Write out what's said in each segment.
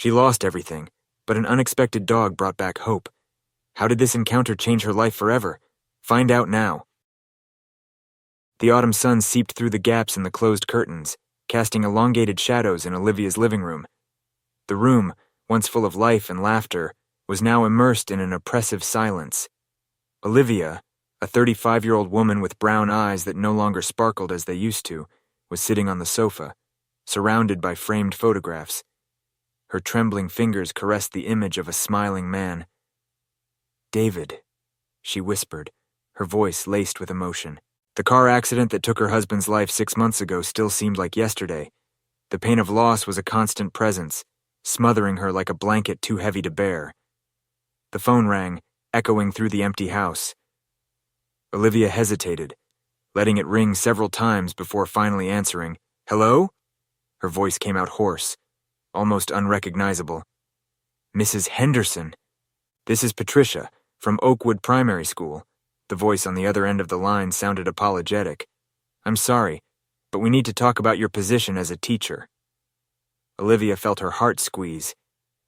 She lost everything, but an unexpected dog brought back hope. How did this encounter change her life forever? Find out now. The autumn sun seeped through the gaps in the closed curtains, casting elongated shadows in Olivia's living room. The room, once full of life and laughter, was now immersed in an oppressive silence. Olivia, a 35-year-old woman with brown eyes that no longer sparkled as they used to, was sitting on the sofa, surrounded by framed photographs. Her trembling fingers caressed the image of a smiling man. "David," she whispered, her voice laced with emotion. The car accident that took her husband's life 6 months ago still seemed like yesterday. The pain of loss was a constant presence, smothering her like a blanket too heavy to bear. The phone rang, echoing through the empty house. Olivia hesitated, letting it ring several times before finally answering. "Hello?" Her voice came out hoarse, almost unrecognizable. "Mrs. Henderson. This is Patricia, from Oakwood Primary School." The voice on the other end of the line sounded apologetic. "I'm sorry, but we need to talk about your position as a teacher." Olivia felt her heart squeeze.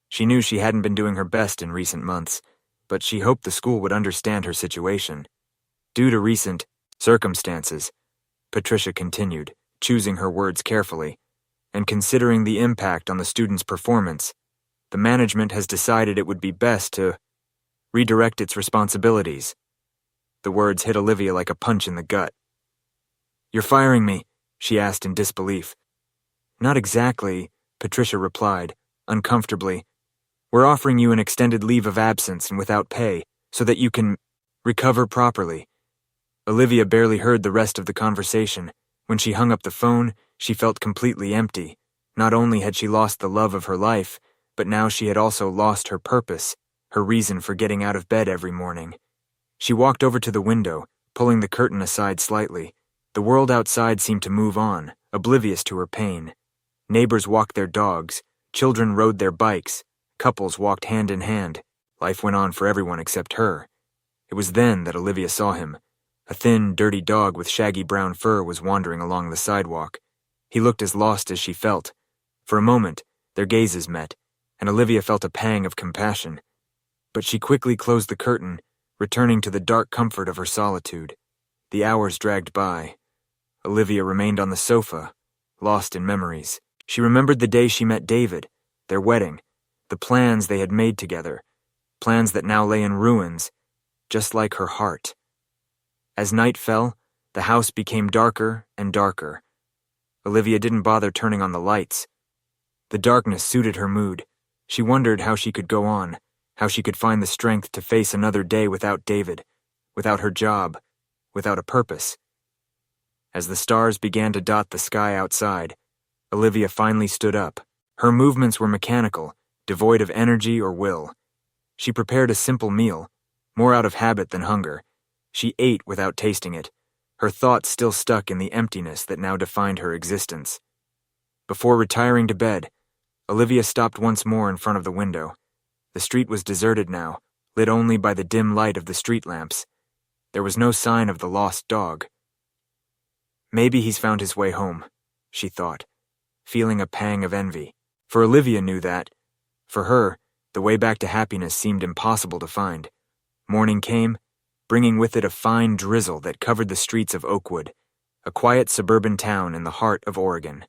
She knew she hadn't been doing her best in recent months, but she hoped the school would understand her situation. "Due to recent circumstances," Patricia continued, choosing her words carefully, "and considering the impact on the students' performance, the management has decided it would be best to redirect its responsibilities." The words hit Olivia like a punch in the gut. "You're firing me?" she asked in disbelief. "Not exactly," Patricia replied, uncomfortably. "We're offering you an extended leave of absence and without pay, so that you can recover properly." Olivia barely heard the rest of the conversation. When she hung up the phone, she felt completely empty. Not only had she lost the love of her life, but now she had also lost her purpose, her reason for getting out of bed every morning. She walked over to the window, pulling the curtain aside slightly. The world outside seemed to move on, oblivious to her pain. Neighbors walked their dogs, children rode their bikes, couples walked hand in hand. Life went on for everyone except her. It was then that Olivia saw him. A thin, dirty dog with shaggy brown fur was wandering along the sidewalk. He looked as lost as she felt. For a moment, their gazes met, and Olivia felt a pang of compassion. But she quickly closed the curtain, returning to the dark comfort of her solitude. The hours dragged by. Olivia remained on the sofa, lost in memories. She remembered the day she met David, their wedding, the plans they had made together, plans that now lay in ruins, just like her heart. As night fell, the house became darker and darker. Olivia didn't bother turning on the lights. The darkness suited her mood. She wondered how she could go on, how she could find the strength to face another day without David, without her job, without a purpose. As the stars began to dot the sky outside, Olivia finally stood up. Her movements were mechanical, devoid of energy or will. She prepared a simple meal, more out of habit than hunger. She ate without tasting it, her thoughts still stuck in the emptiness that now defined her existence. Before retiring to bed, Olivia stopped once more in front of the window. The street was deserted now, lit only by the dim light of the street lamps. There was no sign of the lost dog. Maybe he's found his way home, she thought, feeling a pang of envy. For Olivia knew that, for her, the way back to happiness seemed impossible to find. Morning came, bringing with it a fine drizzle that covered the streets of Oakwood, a quiet suburban town in the heart of Oregon.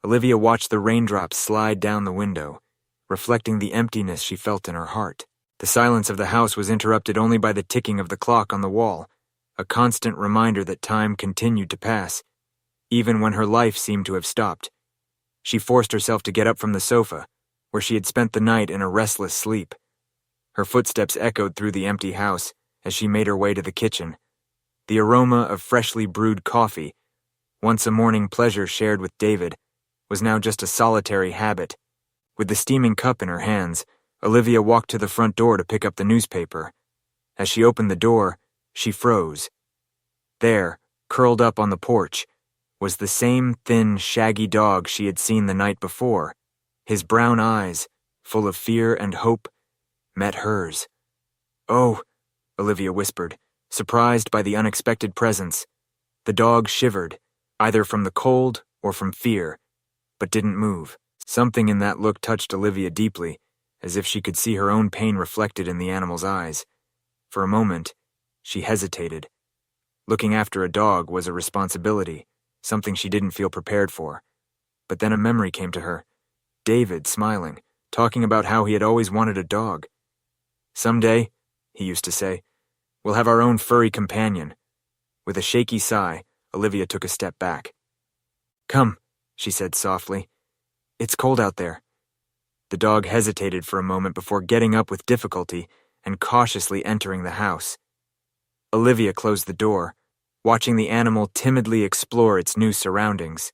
Olivia watched the raindrops slide down the window, reflecting the emptiness she felt in her heart. The silence of the house was interrupted only by the ticking of the clock on the wall, a constant reminder that time continued to pass, even when her life seemed to have stopped. She forced herself to get up from the sofa, where she had spent the night in a restless sleep. Her footsteps echoed through the empty house as she made her way to the kitchen. The aroma of freshly brewed coffee, once a morning pleasure shared with David, was now just a solitary habit. With the steaming cup in her hands, Olivia walked to the front door to pick up the newspaper. As she opened the door, she froze. There, curled up on the porch, was the same thin, shaggy dog she had seen the night before. His brown eyes, full of fear and hope, met hers. "Oh," Olivia whispered, surprised by the unexpected presence. The dog shivered, either from the cold or from fear, but didn't move. Something in that look touched Olivia deeply, as if she could see her own pain reflected in the animal's eyes. For a moment, she hesitated. Looking after a dog was a responsibility, something she didn't feel prepared for. But then a memory came to her. David, smiling, talking about how he had always wanted a dog. "Someday," he used to say, "we'll have our own furry companion." With a shaky sigh, Olivia took a step back. "Come," she said softly. "It's cold out there." The dog hesitated for a moment before getting up with difficulty and cautiously entering the house. Olivia closed the door, watching the animal timidly explore its new surroundings.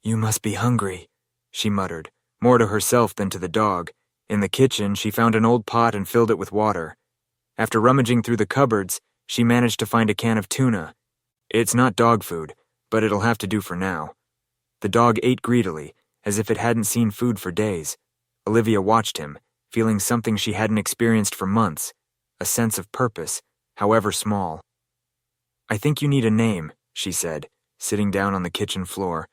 "You must be hungry," she muttered, more to herself than to the dog. In the kitchen, she found an old pot and filled it with water. After rummaging through the cupboards, she managed to find a can of tuna. It's not dog food, but it'll have to do for now. The dog ate greedily, as if it hadn't seen food for days. Olivia watched him, feeling something she hadn't experienced for months, a sense of purpose, however small. "I think you need a name," she said, sitting down on the kitchen floor.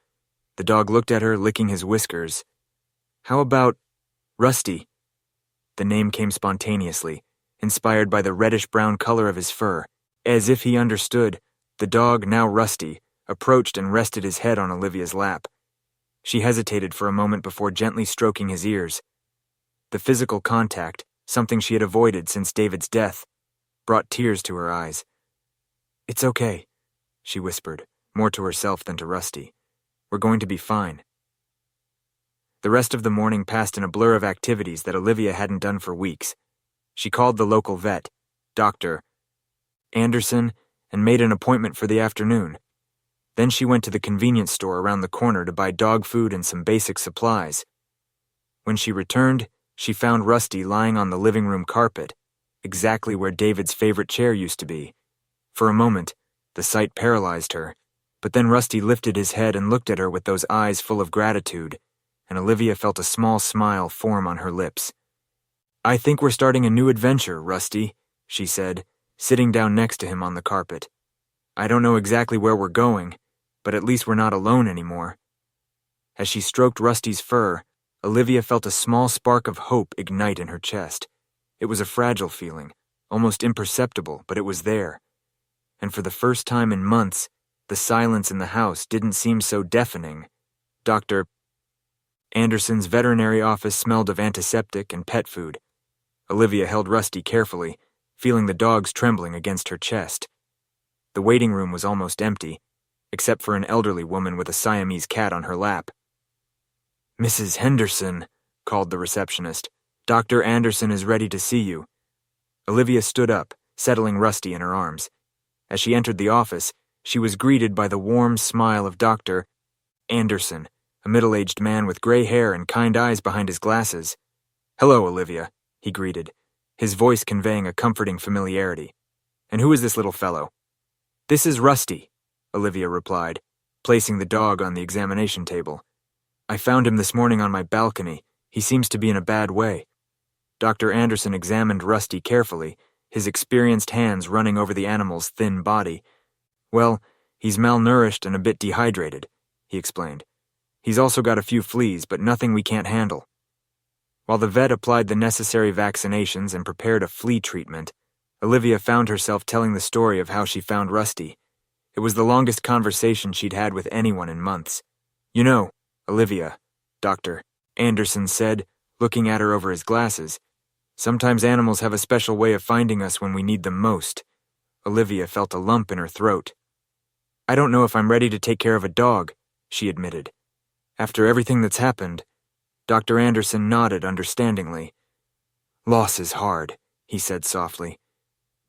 The dog looked at her, licking his whiskers. "How about Rusty?" The name came spontaneously, inspired by the reddish-brown color of his fur. As if he understood, the dog, now Rusty, approached and rested his head on Olivia's lap. She hesitated for a moment before gently stroking his ears. The physical contact, something she had avoided since David's death, brought tears to her eyes. "It's okay," she whispered, more to herself than to Rusty. "We're going to be fine." The rest of the morning passed in a blur of activities that Olivia hadn't done for weeks. She called the local vet, Dr. Anderson, and made an appointment for the afternoon. Then she went to the convenience store around the corner to buy dog food and some basic supplies. When she returned, she found Rusty lying on the living room carpet, exactly where David's favorite chair used to be. For a moment, the sight paralyzed her, but then Rusty lifted his head and looked at her with those eyes full of gratitude, and Olivia felt a small smile form on her lips. "I think we're starting a new adventure, Rusty," she said, sitting down next to him on the carpet. "I don't know exactly where we're going, but at least we're not alone anymore." As she stroked Rusty's fur, Olivia felt a small spark of hope ignite in her chest. It was a fragile feeling, almost imperceptible, but it was there. And for the first time in months, the silence in the house didn't seem so deafening. Dr. Anderson's veterinary office smelled of antiseptic and pet food. Olivia held Rusty carefully, feeling the dogs trembling against her chest. The waiting room was almost empty, except for an elderly woman with a Siamese cat on her lap. "Mrs. Henderson," called the receptionist. "Dr. Anderson is ready to see you." Olivia stood up, settling Rusty in her arms. As she entered the office, she was greeted by the warm smile of Dr. Anderson, a middle-aged man with gray hair and kind eyes behind his glasses. "Hello, Olivia," he greeted, his voice conveying a comforting familiarity. "And who is this little fellow?" "This is Rusty," Olivia replied, placing the dog on the examination table. "I found him this morning on my balcony. He seems to be in a bad way." Dr. Anderson examined Rusty carefully, his experienced hands running over the animal's thin body. "Well, he's malnourished and a bit dehydrated," he explained. "He's also got a few fleas, but nothing we can't handle." While the vet applied the necessary vaccinations and prepared a flea treatment, Olivia found herself telling the story of how she found Rusty. It was the longest conversation she'd had with anyone in months. "You know, Olivia," Dr. Anderson said, looking at her over his glasses, "sometimes animals have a special way of finding us when we need them most." Olivia felt a lump in her throat. "I don't know if I'm ready to take care of a dog," she admitted. "After everything that's happened," Dr. Anderson nodded understandingly. "Loss is hard," he said softly.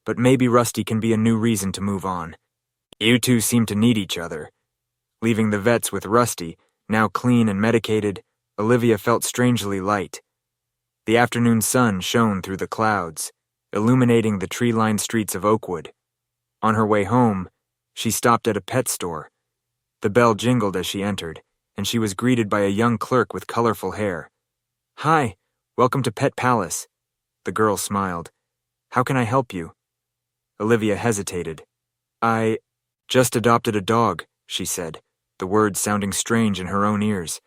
"But maybe Rusty can be a new reason to move on. You two seem to need each other." Leaving the vets with Rusty, now clean and medicated, Olivia felt strangely light. The afternoon sun shone through the clouds, illuminating the tree-lined streets of Oakwood. On her way home, she stopped at a pet store. The bell jingled as she entered, and she was greeted by a young clerk with colorful hair. "Hi, welcome to Pet Palace." The girl smiled. "How can I help you?" Olivia hesitated. "I just adopted a dog," she said, the words sounding strange in her own ears.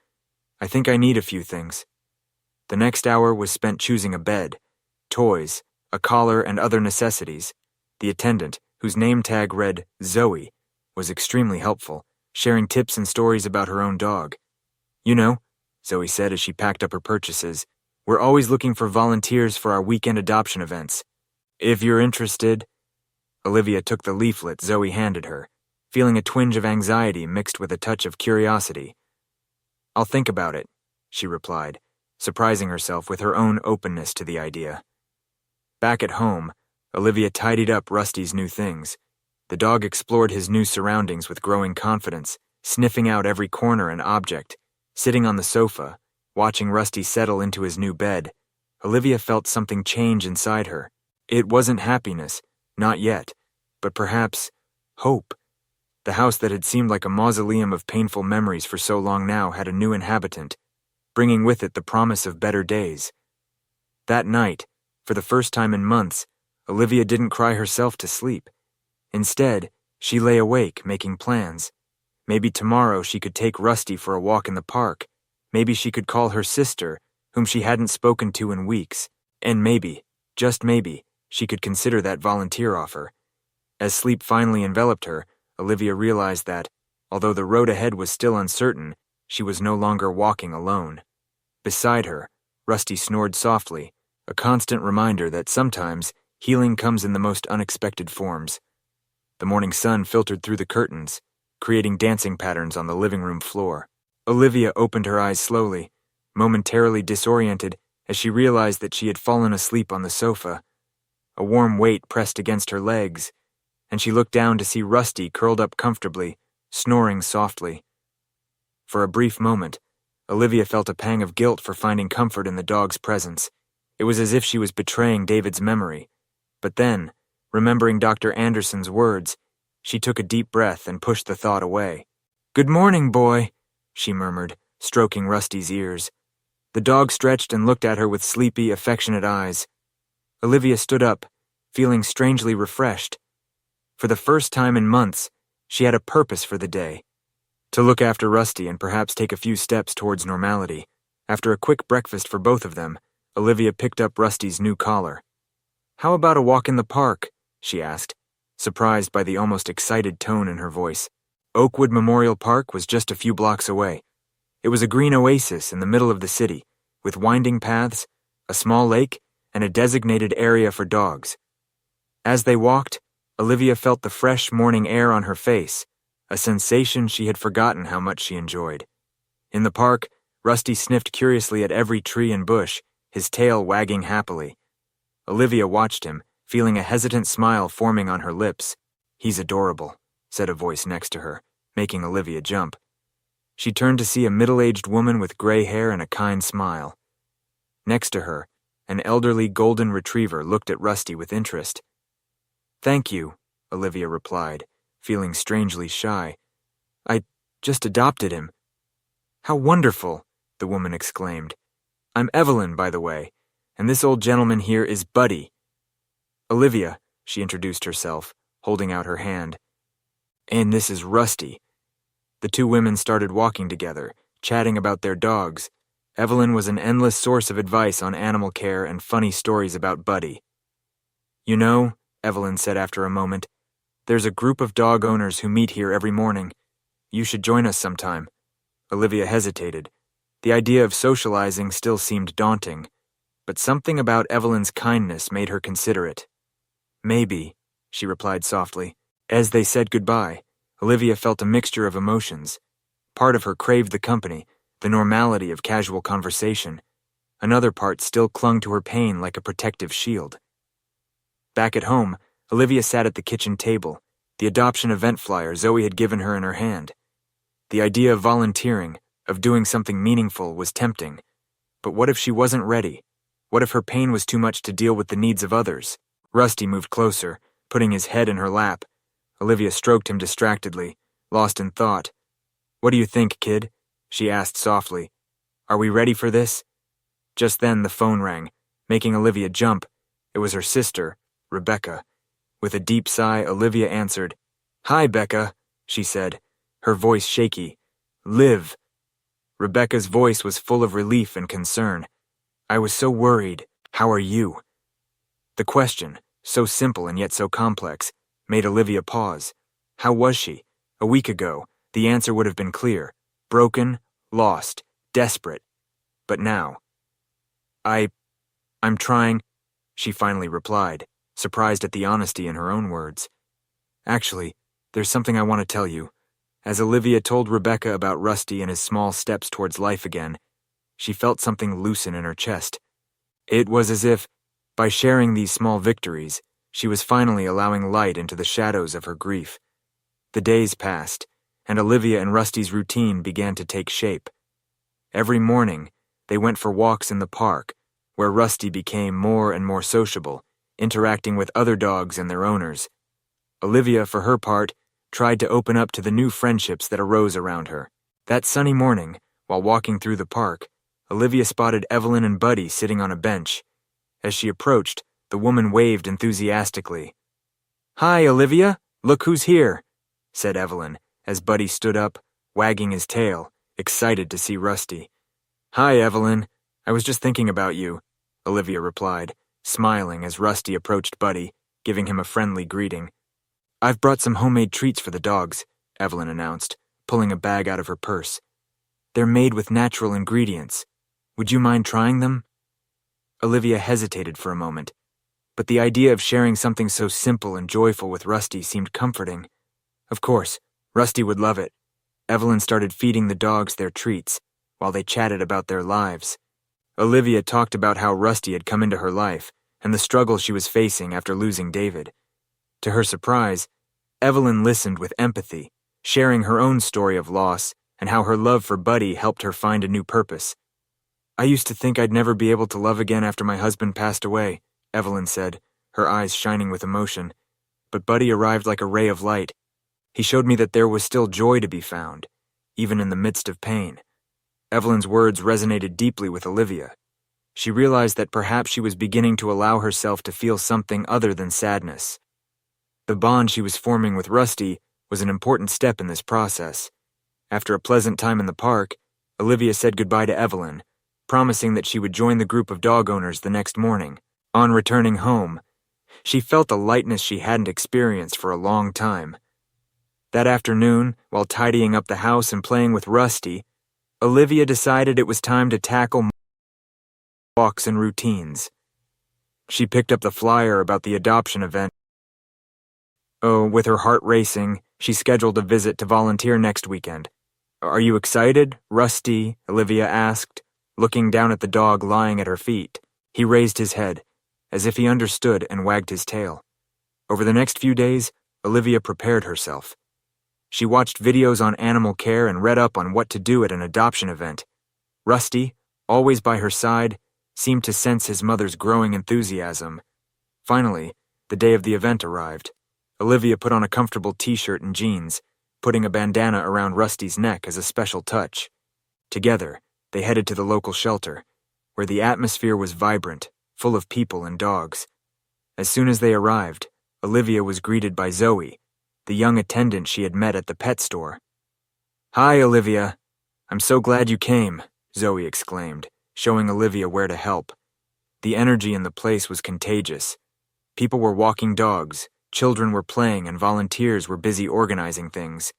I think I need a few things. The next hour was spent choosing a bed, toys, a collar, and other necessities. The attendant, whose name tag read Zoe, was extremely helpful, sharing tips and stories about her own dog. You know, Zoe said as she packed up her purchases, we're always looking for volunteers for our weekend adoption events. If you're interested. Olivia took the leaflet Zoe handed her, feeling a twinge of anxiety mixed with a touch of curiosity. I'll think about it, she replied, surprising herself with her own openness to the idea. Back at home, Olivia tidied up Rusty's new things. The dog explored his new surroundings with growing confidence, sniffing out every corner and object. Sitting on the sofa, watching Rusty settle into his new bed, Olivia felt something change inside her. It wasn't happiness, not yet, but perhaps hope. The house that had seemed like a mausoleum of painful memories for so long now had a new inhabitant, bringing with it the promise of better days. That night, for the first time in months, Olivia didn't cry herself to sleep. Instead, she lay awake, making plans. Maybe tomorrow she could take Rusty for a walk in the park. Maybe she could call her sister, whom she hadn't spoken to in weeks. And maybe, just maybe, she could consider that volunteer offer. As sleep finally enveloped her, Olivia realized that, although the road ahead was still uncertain, she was no longer walking alone. Beside her, Rusty snored softly, a constant reminder that sometimes healing comes in the most unexpected forms. The morning sun filtered through the curtains, creating dancing patterns on the living room floor. Olivia opened her eyes slowly, momentarily disoriented as she realized that she had fallen asleep on the sofa. A warm weight pressed against her legs, and she looked down to see Rusty curled up comfortably, snoring softly. For a brief moment, Olivia felt a pang of guilt for finding comfort in the dog's presence. It was as if she was betraying David's memory. But then, remembering Dr. Anderson's words, she took a deep breath and pushed the thought away. "Good morning, boy," she murmured, stroking Rusty's ears. The dog stretched and looked at her with sleepy, affectionate eyes. Olivia stood up, feeling strangely refreshed. For the first time in months, she had a purpose for the day. To look after Rusty and perhaps take a few steps towards normality. After a quick breakfast for both of them, Olivia picked up Rusty's new collar. "How about a walk in the park?" she asked, surprised by the almost excited tone in her voice. Oakwood Memorial Park was just a few blocks away. It was a green oasis in the middle of the city, with winding paths, a small lake, and a designated area for dogs. As they walked, Olivia felt the fresh morning air on her face, a sensation she had forgotten how much she enjoyed. In the park, Rusty sniffed curiously at every tree and bush, his tail wagging happily. Olivia watched him, feeling a hesitant smile forming on her lips. "He's adorable," said a voice next to her, making Olivia jump. She turned to see a middle-aged woman with gray hair and a kind smile. Next to her, an elderly golden retriever looked at Rusty with interest. "Thank you," Olivia replied, feeling strangely shy. "I just adopted him." "How wonderful," the woman exclaimed. "I'm Evelyn, by the way, and this old gentleman here is Buddy." "Olivia," she introduced herself, holding out her hand. "And this is Rusty." The two women started walking together, chatting about their dogs. Evelyn was an endless source of advice on animal care and funny stories about Buddy. "You know," Evelyn said after a moment, "there's a group of dog owners who meet here every morning. You should join us sometime." Olivia hesitated. The idea of socializing still seemed daunting, but something about Evelyn's kindness made her consider it. "Maybe," she replied softly. As they said goodbye, Olivia felt a mixture of emotions. Part of her craved the company, the normality of casual conversation. Another part still clung to her pain like a protective shield. Back at home, Olivia sat at the kitchen table, the adoption event flyer Zoe had given her in her hand. The idea of volunteering, of doing something meaningful, was tempting. But what if she wasn't ready? What if her pain was too much to deal with the needs of others? Rusty moved closer, putting his head in her lap. Olivia stroked him distractedly, lost in thought. "What do you think, kid?" she asked softly. "Are we ready for this?" Just then the phone rang, making Olivia jump. It was her sister, Rebecca. With a deep sigh, Olivia answered. "Hi, Becca," she said, her voice shaky. "Liv." Rebecca's voice was full of relief and concern. "I was so worried. How are you?" The question, so simple and yet so complex, made Olivia pause. How was she? A week ago, the answer would have been clear. Broken, lost, desperate. But now... I'm trying, she finally replied, surprised at the honesty in her own words. "Actually, there's something I want to tell you." As Olivia told Rebecca about Rusty and his small steps towards life again, she felt something loosen in her chest. It was as if, by sharing these small victories, she was finally allowing light into the shadows of her grief. The days passed, and Olivia and Rusty's routine began to take shape. Every morning, they went for walks in the park, where Rusty became more and more sociable, interacting with other dogs and their owners. Olivia, for her part, tried to open up to the new friendships that arose around her. That sunny morning, while walking through the park, Olivia spotted Evelyn and Buddy sitting on a bench. As she approached, the woman waved enthusiastically. "Hi, Olivia! Look who's here!" said Evelyn, as Buddy stood up, wagging his tail, excited to see Rusty. "Hi, Evelyn. I was just thinking about you," Olivia replied, smiling as Rusty approached Buddy, giving him a friendly greeting. "I've brought some homemade treats for the dogs," Evelyn announced, pulling a bag out of her purse. "They're made with natural ingredients. Would you mind trying them?" Olivia hesitated for a moment, but the idea of sharing something so simple and joyful with Rusty seemed comforting. Of course, Rusty would love it. Evelyn started feeding the dogs their treats, while they chatted about their lives. Olivia talked about how Rusty had come into her life and the struggle she was facing after losing David. To her surprise, Evelyn listened with empathy, sharing her own story of loss and how her love for Buddy helped her find a new purpose. "I used to think I'd never be able to love again after my husband passed away," Evelyn said, her eyes shining with emotion. "But Buddy arrived like a ray of light. He showed me that there was still joy to be found, even in the midst of pain." Evelyn's words resonated deeply with Olivia. She realized that perhaps she was beginning to allow herself to feel something other than sadness. The bond she was forming with Rusty was an important step in this process. After a pleasant time in the park, Olivia said goodbye to Evelyn, promising that she would join the group of dog owners the next morning. On returning home, she felt a lightness she hadn't experienced for a long time. That afternoon, while tidying up the house and playing with Rusty, Olivia decided it was time to tackle walks and routines. She picked up the flyer about the adoption event. With her heart racing, she scheduled a visit to volunteer next weekend. "Are you excited, Rusty?" Olivia asked, looking down at the dog lying at her feet. He raised his head, as if he understood, and wagged his tail. Over the next few days, Olivia prepared herself. She watched videos on animal care and read up on what to do at an adoption event. Rusty, always by her side, seemed to sense his mother's growing enthusiasm. Finally, the day of the event arrived. Olivia put on a comfortable t-shirt and jeans, putting a bandana around Rusty's neck as a special touch. Together, they headed to the local shelter, where the atmosphere was vibrant, full of people and dogs. As soon as they arrived, Olivia was greeted by Zoe, the young attendant she had met at the pet store. "Hi, Olivia. I'm so glad you came," Zoe exclaimed, showing Olivia where to help. The energy in the place was contagious. People were walking dogs, children were playing, and volunteers were busy organizing things.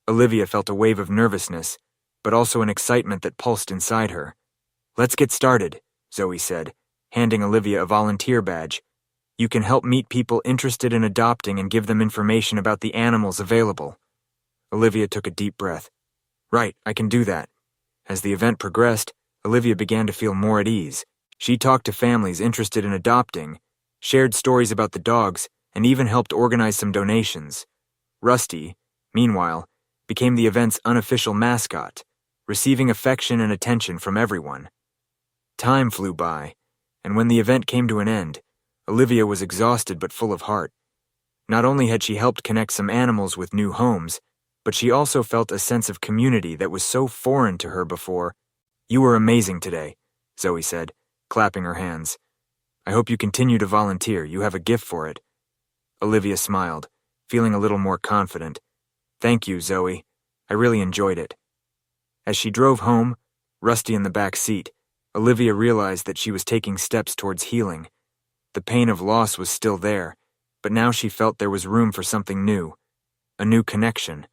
Olivia felt a wave of nervousness, but also an excitement that pulsed inside her. "Let's get started," Zoe said, handing Olivia a volunteer badge. "You can help meet people interested in adopting and give them information about the animals available." Olivia took a deep breath. "Right, I can do that." As the event progressed, Olivia began to feel more at ease. She talked to families interested in adopting, shared stories about the dogs, and even helped organize some donations. Rusty, meanwhile, became the event's unofficial mascot, receiving affection and attention from everyone. Time flew by, and when the event came to an end, Olivia was exhausted but full of heart. Not only had she helped connect some animals with new homes, but she also felt a sense of community that was so foreign to her before. "You were amazing today," Zoe said, clapping her hands. "I hope you continue to volunteer. You have a gift for it." Olivia smiled, feeling a little more confident. "Thank you, Zoe. I really enjoyed it." As she drove home, Rusty in the back seat, Olivia realized that she was taking steps towards healing. The pain of loss was still there, but now she felt there was room for something new. A new connection,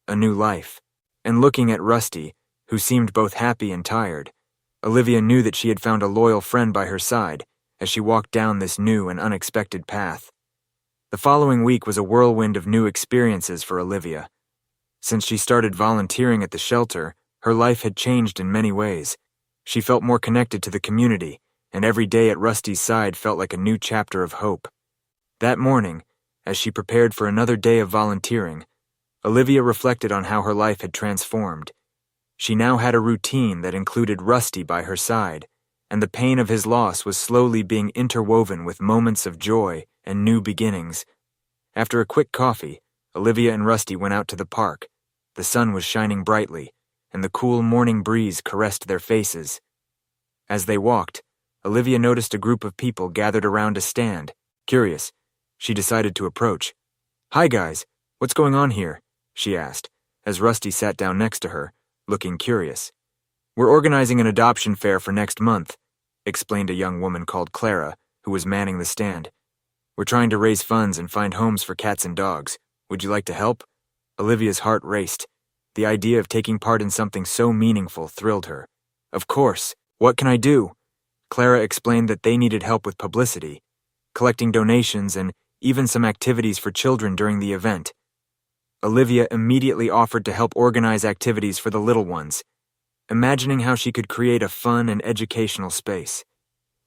a new life. And looking at Rusty, who seemed both happy and tired, Olivia knew that she had found a loyal friend by her side as she walked down this new and unexpected path. The following week was a whirlwind of new experiences for Olivia. Since she started volunteering at the shelter, her life had changed in many ways. She felt more connected to the community, and every day at Rusty's side felt like a new chapter of hope. That morning, as she prepared for another day of volunteering, Olivia reflected on how her life had transformed. She now had a routine that included Rusty by her side, and the pain of his loss was slowly being interwoven with moments of joy and new beginnings. After a quick coffee, Olivia and Rusty went out to the park. The sun was shining brightly, and the cool morning breeze caressed their faces. As they walked, Olivia noticed a group of people gathered around a stand. Curious, she decided to approach. "Hi guys, what's going on here?" she asked, as Rusty sat down next to her, looking curious. "We're organizing an adoption fair for next month," explained a young woman called Clara, who was manning the stand. "We're trying to raise funds and find homes for cats and dogs. Would you like to help?" Olivia's heart raced. The idea of taking part in something so meaningful thrilled her. "Of course. What can I do?" Clara explained that they needed help with publicity, collecting donations, and even some activities for children during the event. Olivia immediately offered to help organize activities for the little ones, imagining how she could create a fun and educational space.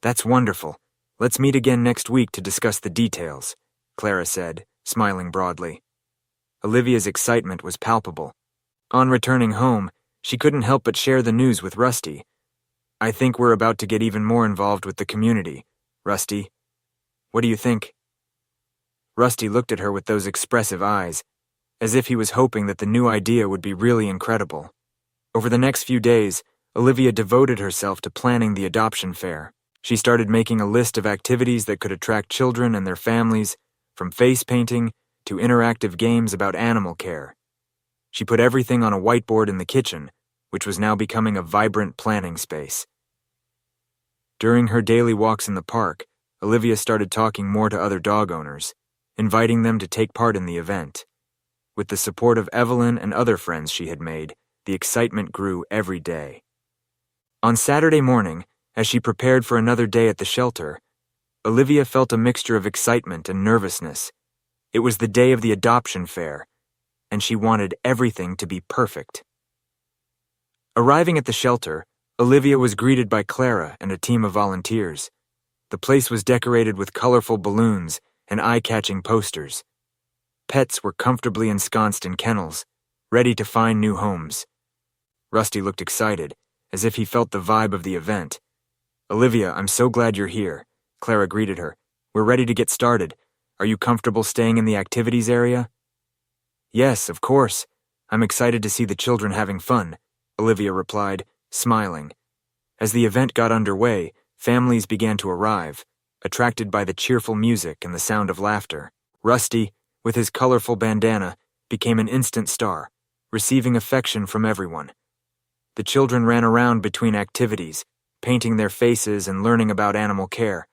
"That's wonderful. Let's meet again next week to discuss the details," Clara said, smiling broadly. Olivia's excitement was palpable. On returning home, she couldn't help but share the news with Rusty. "I think we're about to get even more involved with the community. Rusty, what do you think?" Rusty looked at her with those expressive eyes, as if he was hoping that the new idea would be really incredible. Over the next few days, Olivia devoted herself to planning the adoption fair. She started making a list of activities that could attract children and their families, from face painting to interactive games about animal care. She put everything on a whiteboard in the kitchen, which was now becoming a vibrant planning space. During her daily walks in the park, Olivia started talking more to other dog owners, inviting them to take part in the event. With the support of Evelyn and other friends she had made, the excitement grew every day. On Saturday morning, as she prepared for another day at the shelter, Olivia felt a mixture of excitement and nervousness. It was the day of the adoption fair, and she wanted everything to be perfect. Arriving at the shelter, Olivia was greeted by Clara and a team of volunteers. The place was decorated with colorful balloons and eye-catching posters. Pets were comfortably ensconced in kennels, ready to find new homes. Rusty looked excited, as if he felt the vibe of the event. "Olivia, I'm so glad you're here," Clara greeted her. "We're ready to get started. Are you comfortable staying in the activities area?" "Yes, of course. I'm excited to see the children having fun," Olivia replied, smiling. As the event got underway, families began to arrive, attracted by the cheerful music and the sound of laughter. Rusty, with his colorful bandana, became an instant star, receiving affection from everyone. The children ran around between activities, painting their faces and learning about animal care.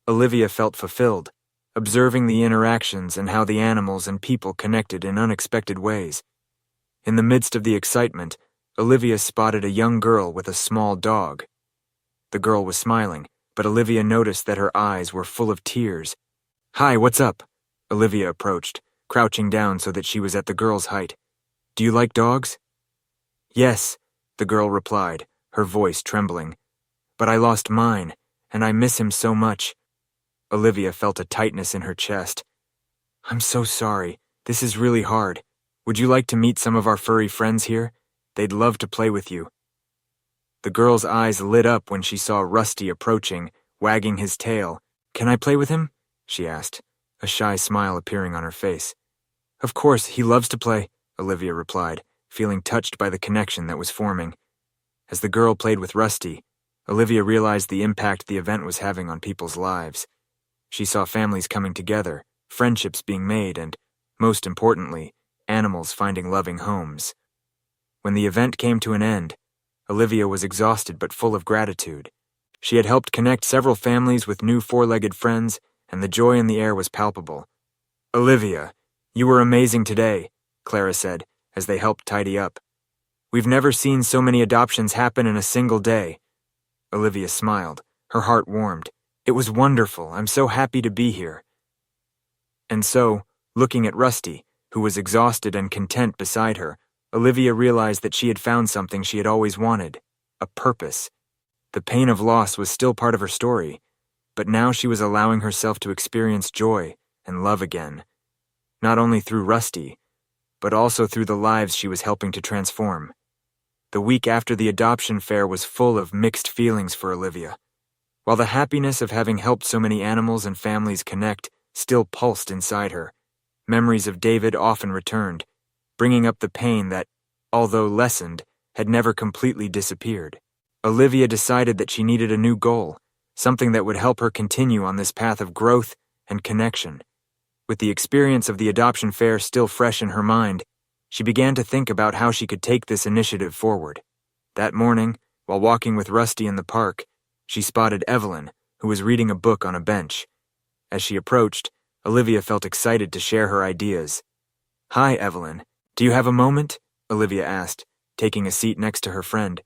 Olivia felt fulfilled, observing the interactions and how the animals and people connected in unexpected ways. In the midst of the excitement, Olivia spotted a young girl with a small dog. The girl was smiling, but Olivia noticed that her eyes were full of tears. "Hi, what's up?" Olivia approached, crouching down so that she was at the girl's height. "Do you like dogs?" "Yes," the girl replied, her voice trembling. "But I lost mine, and I miss him so much." Olivia felt a tightness in her chest. "I'm so sorry. This is really hard. Would you like to meet some of our furry friends here? They'd love to play with you." The girl's eyes lit up when she saw Rusty approaching, wagging his tail. "Can I play with him?" she asked, a shy smile appearing on her face. "Of course, he loves to play," Olivia replied, feeling touched by the connection that was forming. As the girl played with Rusty, Olivia realized the impact the event was having on people's lives. She saw families coming together, friendships being made, and, most importantly, animals finding loving homes. When the event came to an end, Olivia was exhausted but full of gratitude. She had helped connect several families with new four-legged friends, and the joy in the air was palpable. "Olivia, you were amazing today," Clara said, as they helped tidy up. "We've never seen so many adoptions happen in a single day." Olivia smiled. Her heart warmed. "It was wonderful. I'm so happy to be here." And so, looking at Rusty, who was exhausted and content beside her, Olivia realized that she had found something she had always wanted: a purpose. The pain of loss was still part of her story, but now she was allowing herself to experience joy and love again, not only through Rusty, but also through the lives she was helping to transform. The week after the adoption fair was full of mixed feelings for Olivia. While the happiness of having helped so many animals and families connect still pulsed inside her, memories of David often returned, bringing up the pain that, although lessened, had never completely disappeared. Olivia decided that she needed a new goal, something that would help her continue on this path of growth and connection. With the experience of the adoption fair still fresh in her mind, she began to think about how she could take this initiative forward. That morning, while walking with Rusty in the park, she spotted Evelyn, who was reading a book on a bench. As she approached, Olivia felt excited to share her ideas. "Hi, Evelyn. Do you have a moment?" Olivia asked, taking a seat next to her friend.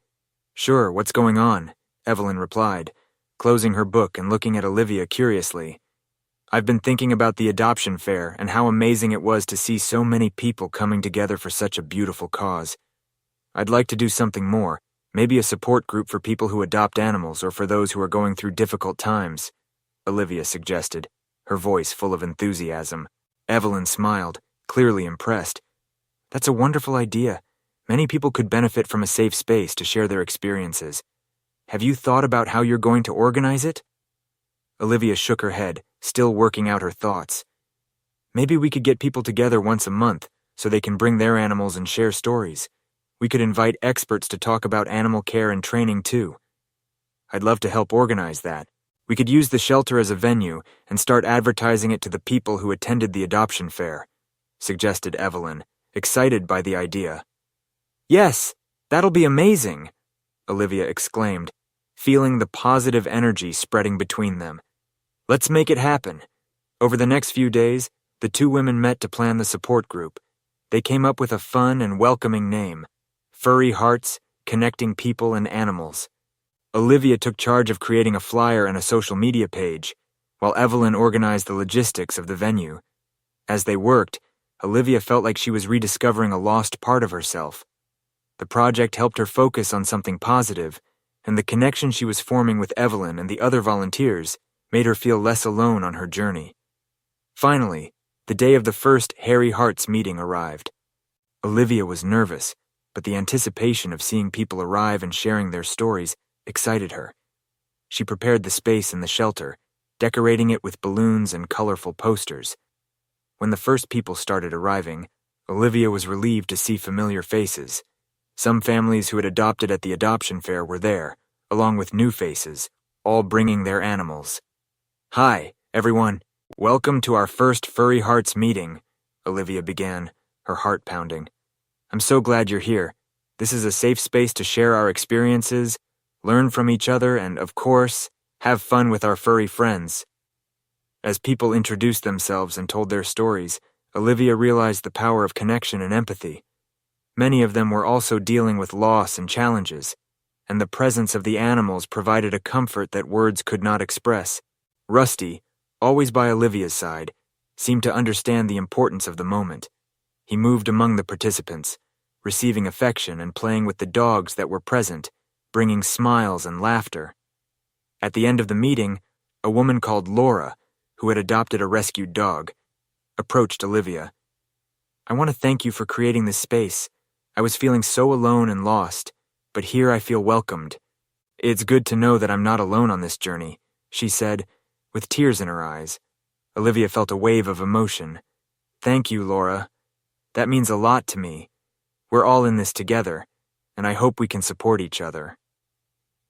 "Sure, what's going on?" Evelyn replied, closing her book and looking at Olivia curiously. "I've been thinking about the adoption fair and how amazing it was to see so many people coming together for such a beautiful cause. I'd like to do something more, maybe a support group for people who adopt animals or for those who are going through difficult times," Olivia suggested, her voice full of enthusiasm. Evelyn smiled, clearly impressed. "That's a wonderful idea. Many people could benefit from a safe space to share their experiences. Have you thought about how you're going to organize it?" Olivia shook her head, still working out her thoughts. "Maybe we could get people together once a month so they can bring their animals and share stories. We could invite experts to talk about animal care and training too. I'd love to help organize that. We could use the shelter as a venue and start advertising it to the people who attended the adoption fair," suggested Evelyn, excited by the idea. "Yes, that'll be amazing," Olivia exclaimed, feeling the positive energy spreading between them. "Let's make it happen." Over the next few days, the two women met to plan the support group. They came up with a fun and welcoming name: Furry Hearts, Connecting People and Animals. Olivia took charge of creating a flyer and a social media page, while Evelyn organized the logistics of the venue. As they worked, Olivia felt like she was rediscovering a lost part of herself. The project helped her focus on something positive, and the connection she was forming with Evelyn and the other volunteers made her feel less alone on her journey. Finally, the day of the first Hairy Hearts meeting arrived. Olivia was nervous, but the anticipation of seeing people arrive and sharing their stories excited her. She prepared the space in the shelter, decorating it with balloons and colorful posters. When the first people started arriving, Olivia was relieved to see familiar faces. Some families who had adopted at the adoption fair were there, along with new faces, all bringing their animals. "Hi, everyone. Welcome to our first Furry Hearts meeting," Olivia began, her heart pounding. "I'm so glad you're here. This is a safe space to share our experiences, learn from each other, and, of course, have fun with our furry friends." As people introduced themselves and told their stories, Olivia realized the power of connection and empathy. Many of them were also dealing with loss and challenges, and the presence of the animals provided a comfort that words could not express. Rusty, always by Olivia's side, seemed to understand the importance of the moment. He moved among the participants, receiving affection and playing with the dogs that were present, bringing smiles and laughter. At the end of the meeting, a woman called Laura, who had adopted a rescued dog, approached Olivia. "I want to thank you for creating this space. I was feeling so alone and lost, but here I feel welcomed. It's good to know that I'm not alone on this journey," she said, with tears in her eyes. Olivia felt a wave of emotion. "Thank you, Laura. That means a lot to me. We're all in this together, and I hope we can support each other."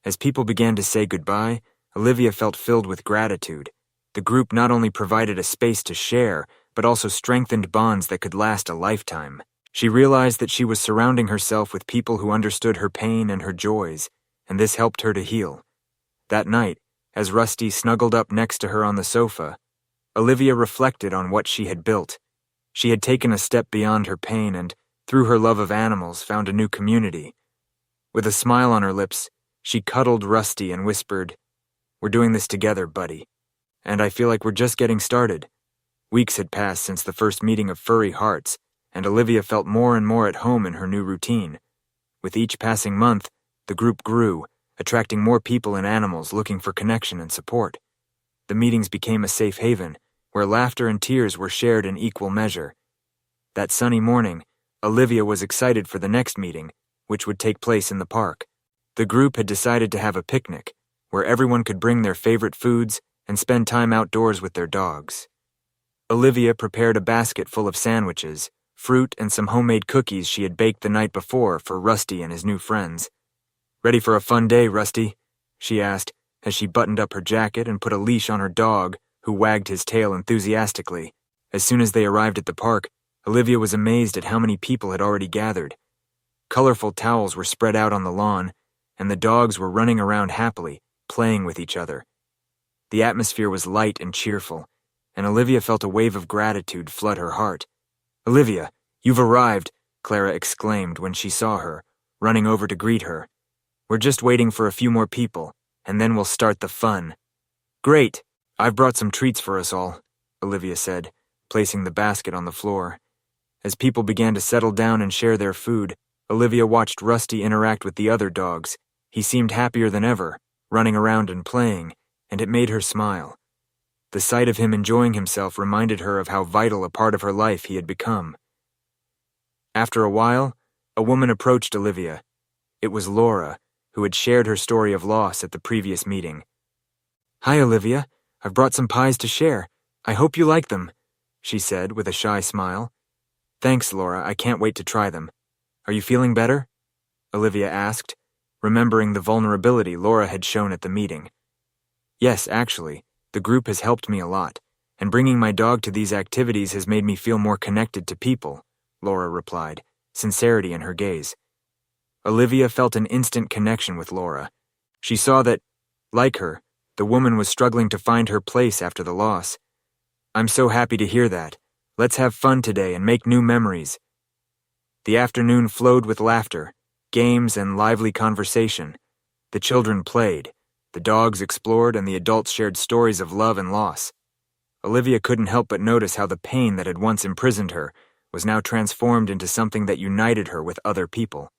As people began to say goodbye, Olivia felt filled with gratitude. The group not only provided a space to share, but also strengthened bonds that could last a lifetime. She realized that she was surrounding herself with people who understood her pain and her joys, and this helped her to heal. That night, as Rusty snuggled up next to her on the sofa, Olivia reflected on what she had built. She had taken a step beyond her pain and, through her love of animals, found a new community. With a smile on her lips, she cuddled Rusty and whispered, "We're doing this together, buddy. And I feel like we're just getting started." Weeks had passed since the first meeting of Furry Hearts, and Olivia felt more and more at home in her new routine. With each passing month, the group grew, attracting more people and animals looking for connection and support. The meetings became a safe haven, where laughter and tears were shared in equal measure. That sunny morning, Olivia was excited for the next meeting, which would take place in the park. The group had decided to have a picnic, where everyone could bring their favorite foods and spend time outdoors with their dogs. Olivia prepared a basket full of sandwiches, fruit, and some homemade cookies she had baked the night before for Rusty and his new friends. "Ready for a fun day, Rusty?" she asked, as she buttoned up her jacket and put a leash on her dog, who wagged his tail enthusiastically. As soon as they arrived at the park, Olivia was amazed at how many people had already gathered. Colorful towels were spread out on the lawn, and the dogs were running around happily, playing with each other. The atmosphere was light and cheerful, and Olivia felt a wave of gratitude flood her heart. "Olivia, you've arrived," Clara exclaimed when she saw her, running over to greet her. "We're just waiting for a few more people, and then we'll start the fun." "Great! I've brought some treats for us all," Olivia said, placing the basket on the floor. As people began to settle down and share their food, Olivia watched Rusty interact with the other dogs. He seemed happier than ever, running around and playing, and it made her smile. The sight of him enjoying himself reminded her of how vital a part of her life he had become. After a while, a woman approached Olivia. It was Laura, who had shared her story of loss at the previous meeting. "Hi, Olivia. I've brought some pies to share. I hope you like them," she said with a shy smile. "Thanks, Laura. I can't wait to try them. Are you feeling better?" Olivia asked, remembering the vulnerability Laura had shown at the meeting. "Yes, actually, the group has helped me a lot, and bringing my dog to these activities has made me feel more connected to people," Laura replied, sincerity in her gaze. Olivia felt an instant connection with Laura. She saw that, like her, the woman was struggling to find her place after the loss. "I'm so happy to hear that. Let's have fun today and make new memories." The afternoon flowed with laughter, games, and lively conversation. The children played, the dogs explored, and the adults shared stories of love and loss. Olivia couldn't help but notice how the pain that had once imprisoned her was now transformed into something that united her with other people.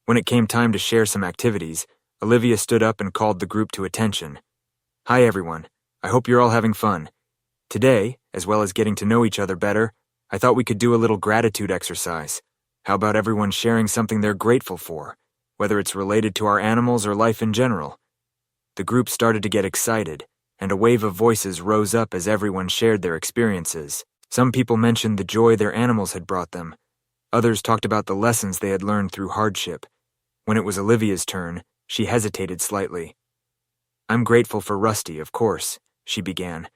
When it came time to share some activities, Olivia stood up and called the group to attention. "Hi, everyone. I hope you're all having fun. Today, as well as getting to know each other better, I thought we could do a little gratitude exercise. How about everyone sharing something they're grateful for, whether it's related to our animals or life in general?" The group started to get excited, and a wave of voices rose up as everyone shared their experiences. Some people mentioned the joy their animals had brought them. Others talked about the lessons they had learned through hardship. When it was Olivia's turn, she hesitated slightly. "I'm grateful for Rusty, of course," she began.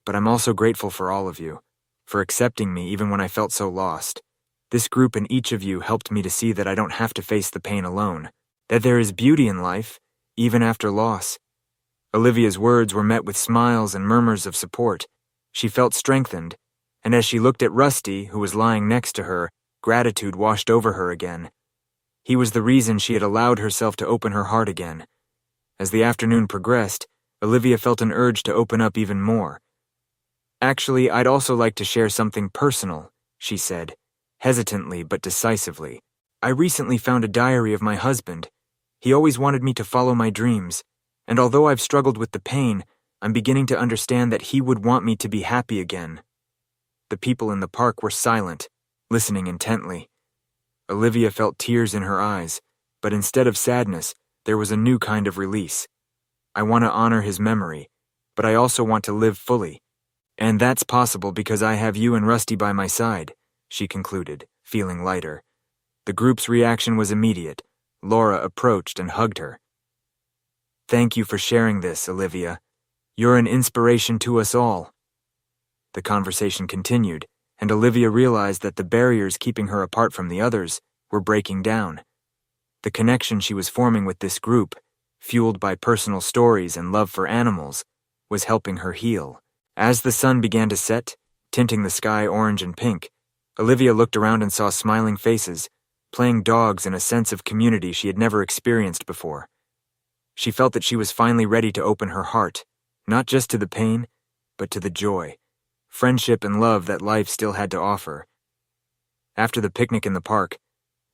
"But I'm also grateful for all of you, for accepting me even when I felt so lost. This group and each of you helped me to see that I don't have to face the pain alone, that there is beauty in life, even after loss." Olivia's words were met with smiles and murmurs of support. She felt strengthened, and as she looked at Rusty, who was lying next to her, gratitude washed over her again. He was the reason she had allowed herself to open her heart again. As the afternoon progressed, Olivia felt an urge to open up even more. "Actually, I'd also like to share something personal," she said, hesitantly but decisively. "I recently found a diary of my husband. He always wanted me to follow my dreams, and although I've struggled with the pain, I'm beginning to understand that he would want me to be happy again." The people in the park were silent, listening intently. Olivia felt tears in her eyes, but instead of sadness, there was a new kind of release. "I want to honor his memory, but I also want to live fully. And that's possible because I have you and Rusty by my side," she concluded, feeling lighter. The group's reaction was immediate. Laura approached and hugged her. "Thank you for sharing this, Olivia. You're an inspiration to us all." The conversation continued, and Olivia realized that the barriers keeping her apart from the others were breaking down. The connection she was forming with this group, fueled by personal stories and love for animals, was helping her heal. As the sun began to set, tinting the sky orange and pink, Olivia looked around and saw smiling faces, playing dogs, and a sense of community she had never experienced before. She felt that she was finally ready to open her heart, not just to the pain, but to the joy, friendship, and love that life still had to offer. After the picnic in the park,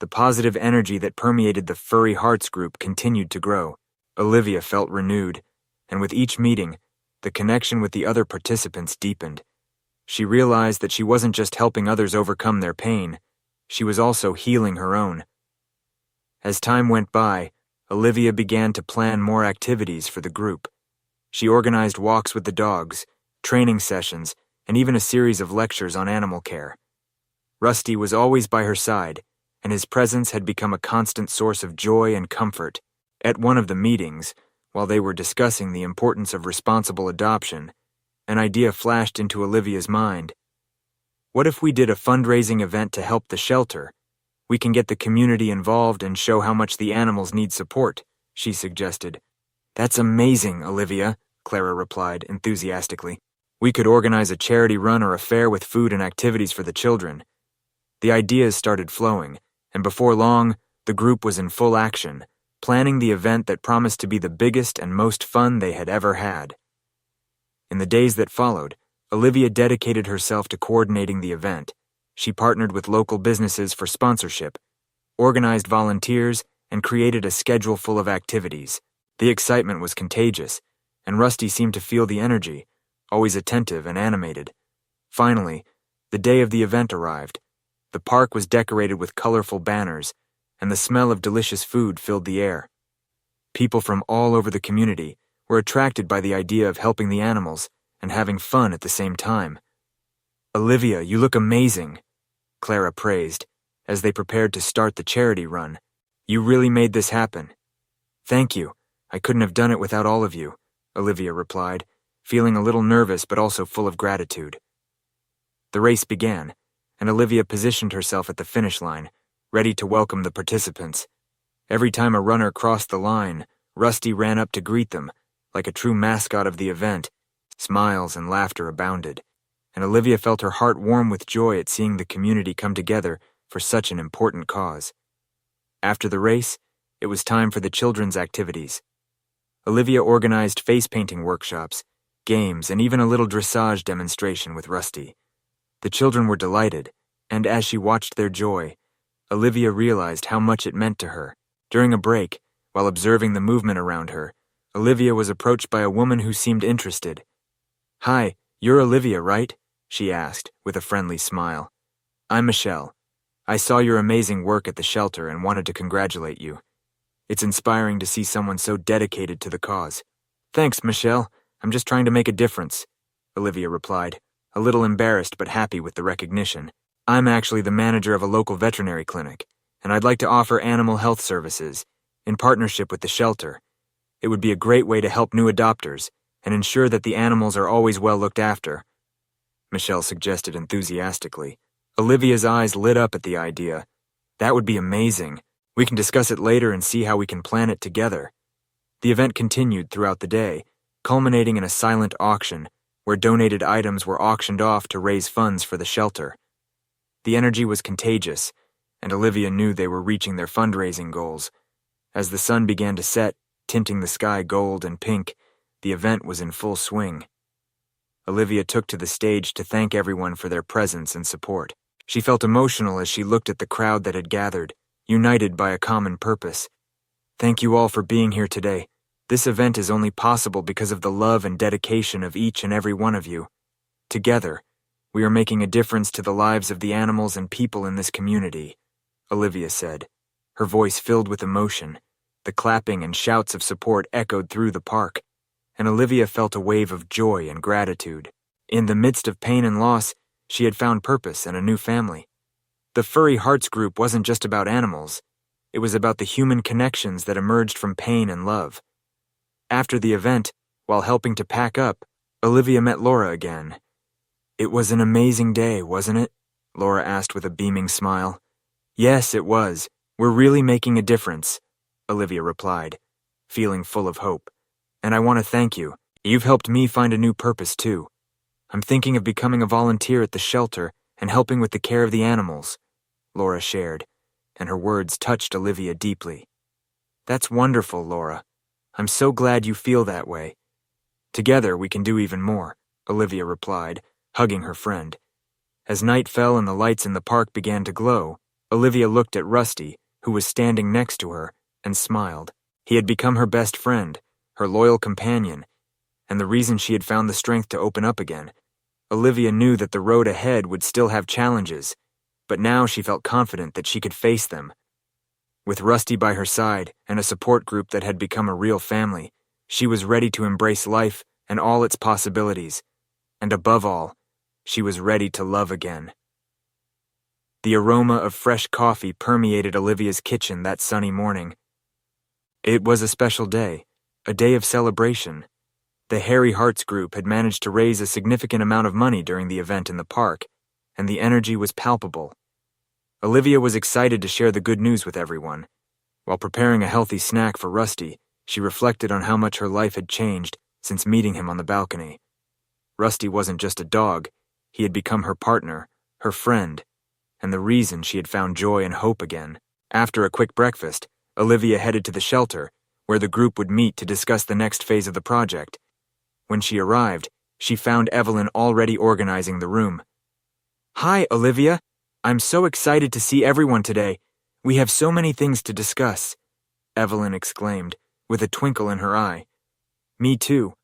the positive energy that permeated the Furry Hearts group continued to grow. Olivia felt renewed, and with each meeting, the connection with the other participants deepened. She realized that she wasn't just helping others overcome their pain, she was also healing her own. As time went by, Olivia began to plan more activities for the group. She organized walks with the dogs, training sessions, and even a series of lectures on animal care. Rusty was always by her side, and his presence had become a constant source of joy and comfort. At one of the meetings, while they were discussing the importance of responsible adoption, an idea flashed into Olivia's mind. What if we did a fundraising event to help the shelter? We can get the community involved and show how much the animals need support, she suggested. That's amazing, Olivia, Clara replied enthusiastically. We could organize a charity run or a fair with food and activities for the children. The ideas started flowing, and before long, the group was in full action, planning the event that promised to be the biggest and most fun they had ever had. In the days that followed, Olivia dedicated herself to coordinating the event. She partnered with local businesses for sponsorship, organized volunteers, and created a schedule full of activities. The excitement was contagious, and Rusty seemed to feel the energy, always attentive and animated. Finally, the day of the event arrived. The park was decorated with colorful banners, and the smell of delicious food filled the air. People from all over the community were attracted by the idea of helping the animals and having fun at the same time. Olivia, you look amazing, Clara praised, as they prepared to start the charity run. You really made this happen. Thank you. I couldn't have done it without all of you, Olivia replied, feeling a little nervous but also full of gratitude. The race began, and Olivia positioned herself at the finish line, ready to welcome the participants. Every time a runner crossed the line, Rusty ran up to greet them, like a true mascot of the event. Smiles and laughter abounded, and Olivia felt her heart warm with joy at seeing the community come together for such an important cause. After the race, it was time for the children's activities. Olivia organized face-painting workshops, games, and even a little dressage demonstration with Rusty. The children were delighted, and as she watched their joy, Olivia realized how much it meant to her. During a break, while observing the movement around her, Olivia was approached by a woman who seemed interested. Hi, you're Olivia, right? She asked, with a friendly smile. I'm Michelle. I saw your amazing work at the shelter and wanted to congratulate you. It's inspiring to see someone so dedicated to the cause. Thanks, Michelle. I'm just trying to make a difference, Olivia replied, a little embarrassed but happy with the recognition. I'm actually the manager of a local veterinary clinic, and I'd like to offer animal health services in partnership with the shelter. It would be a great way to help new adopters and ensure that the animals are always well looked after, Michelle suggested enthusiastically. Olivia's eyes lit up at the idea. That would be amazing. We can discuss it later and see how we can plan it together. The event continued throughout the day, culminating in a silent auction where donated items were auctioned off to raise funds for the shelter. The energy was contagious, and Olivia knew they were reaching their fundraising goals. As the sun began to set, tinting the sky gold and pink, the event was in full swing. Olivia took to the stage to thank everyone for their presence and support. She felt emotional as she looked at the crowd that had gathered, united by a common purpose. Thank you all for being here today. This event is only possible because of the love and dedication of each and every one of you. Together, we are making a difference to the lives of the animals and people in this community, Olivia said, her voice filled with emotion. The clapping and shouts of support echoed through the park, and Olivia felt a wave of joy and gratitude. In the midst of pain and loss, she had found purpose and a new family. The Furry Hearts group wasn't just about animals. It was about the human connections that emerged from pain and love. After the event, while helping to pack up, Olivia met Laura again. It was an amazing day, wasn't it? Laura asked with a beaming smile. Yes, it was. We're really making a difference, Olivia replied, feeling full of hope. And I want to thank you. You've helped me find a new purpose, too. I'm thinking of becoming a volunteer at the shelter and helping with the care of the animals, Laura shared, and her words touched Olivia deeply. That's wonderful, Laura. I'm so glad you feel that way. Together we can do even more, Olivia replied, hugging her friend. As night fell and the lights in the park began to glow, Olivia looked at Rusty, who was standing next to her, and smiled. He had become her best friend, her loyal companion, and the reason she had found the strength to open up again. Olivia knew that the road ahead would still have challenges, but now she felt confident that she could face them. With Rusty by her side and a support group that had become a real family, she was ready to embrace life and all its possibilities, and above all, she was ready to love again. The aroma of fresh coffee permeated Olivia's kitchen that sunny morning. It was a special day, a day of celebration. The Harry Hearts group had managed to raise a significant amount of money during the event in the park, and the energy was palpable. Olivia was excited to share the good news with everyone. While preparing a healthy snack for Rusty, she reflected on how much her life had changed since meeting him on the balcony. Rusty wasn't just a dog, he had become her partner, her friend, and the reason she had found joy and hope again. After a quick breakfast, Olivia headed to the shelter, where the group would meet to discuss the next phase of the project. When she arrived, she found Evelyn already organizing the room. Hi, Olivia. I'm so excited to see everyone today. We have so many things to discuss, Evelyn exclaimed, with a twinkle in her eye. Me too.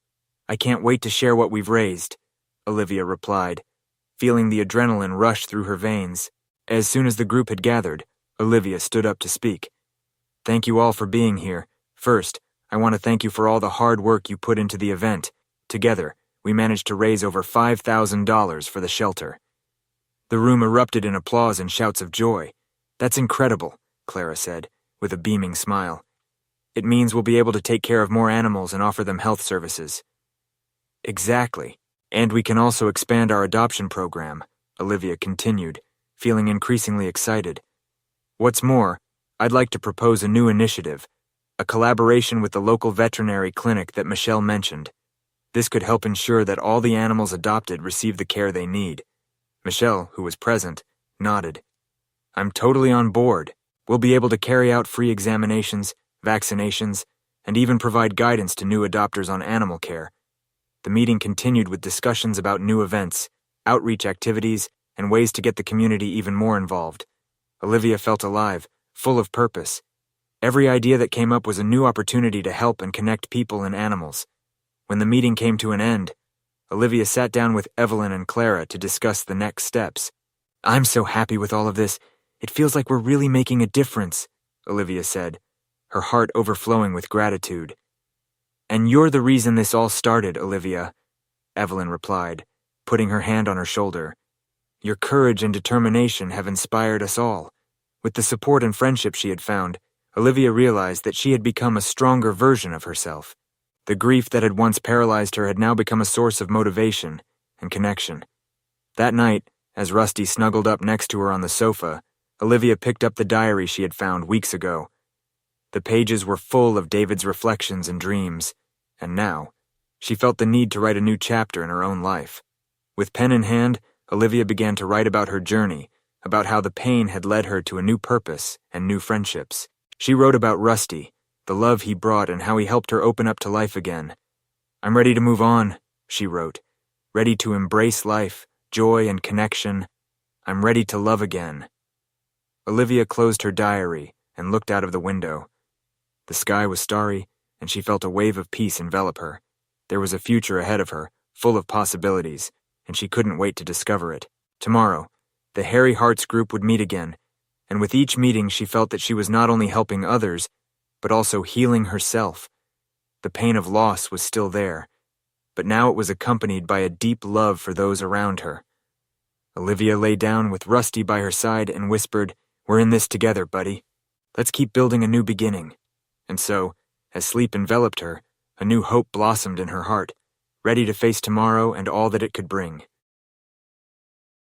I can't wait to share what we've raised, Olivia replied, feeling the adrenaline rush through her veins. As soon as the group had gathered, Olivia stood up to speak. Thank you all for being here. First, I want to thank you for all the hard work you put into the event. Together, we managed to raise over $5,000 for the shelter. The room erupted in applause and shouts of joy. That's incredible, Clara said, with a beaming smile. It means we'll be able to take care of more animals and offer them health services. Exactly. And we can also expand our adoption program, Olivia continued, feeling increasingly excited. What's more, I'd like to propose a new initiative, a collaboration with the local veterinary clinic that Michelle mentioned. This could help ensure that all the animals adopted receive the care they need. Michelle, who was present, nodded. I'm totally on board. We'll be able to carry out free examinations, vaccinations, and even provide guidance to new adopters on animal care. The meeting continued with discussions about new events, outreach activities, and ways to get the community even more involved. Olivia felt alive, full of purpose. Every idea that came up was a new opportunity to help and connect people and animals. When the meeting came to an end, Olivia sat down with Evelyn and Clara to discuss the next steps. I'm so happy with all of this. It feels like we're really making a difference, Olivia said, her heart overflowing with gratitude. And you're the reason this all started, Olivia, Evelyn replied, putting her hand on her shoulder. Your courage and determination have inspired us all. With the support and friendship she had found, Olivia realized that she had become a stronger version of herself. The grief that had once paralyzed her had now become a source of motivation and connection. That night, as Rusty snuggled up next to her on the sofa, Olivia picked up the diary she had found weeks ago. The pages were full of David's reflections and dreams, and now, she felt the need to write a new chapter in her own life. With pen in hand, Olivia began to write about her journey, about how the pain had led her to a new purpose and new friendships. She wrote about Rusty, the love he brought and how he helped her open up to life again. I'm ready to move on, she wrote, ready to embrace life, joy and connection. I'm ready to love again. Olivia closed her diary and looked out of the window. The sky was starry, and she felt a wave of peace envelop her. There was a future ahead of her, full of possibilities, and she couldn't wait to discover it. Tomorrow, the Harry Hearts group would meet again, and with each meeting she felt that she was not only helping others, but also healing herself. The pain of loss was still there, but now it was accompanied by a deep love for those around her. Olivia lay down with Rusty by her side and whispered, We're in this together, buddy. Let's keep building a new beginning. And so, as sleep enveloped her, a new hope blossomed in her heart, ready to face tomorrow and all that it could bring.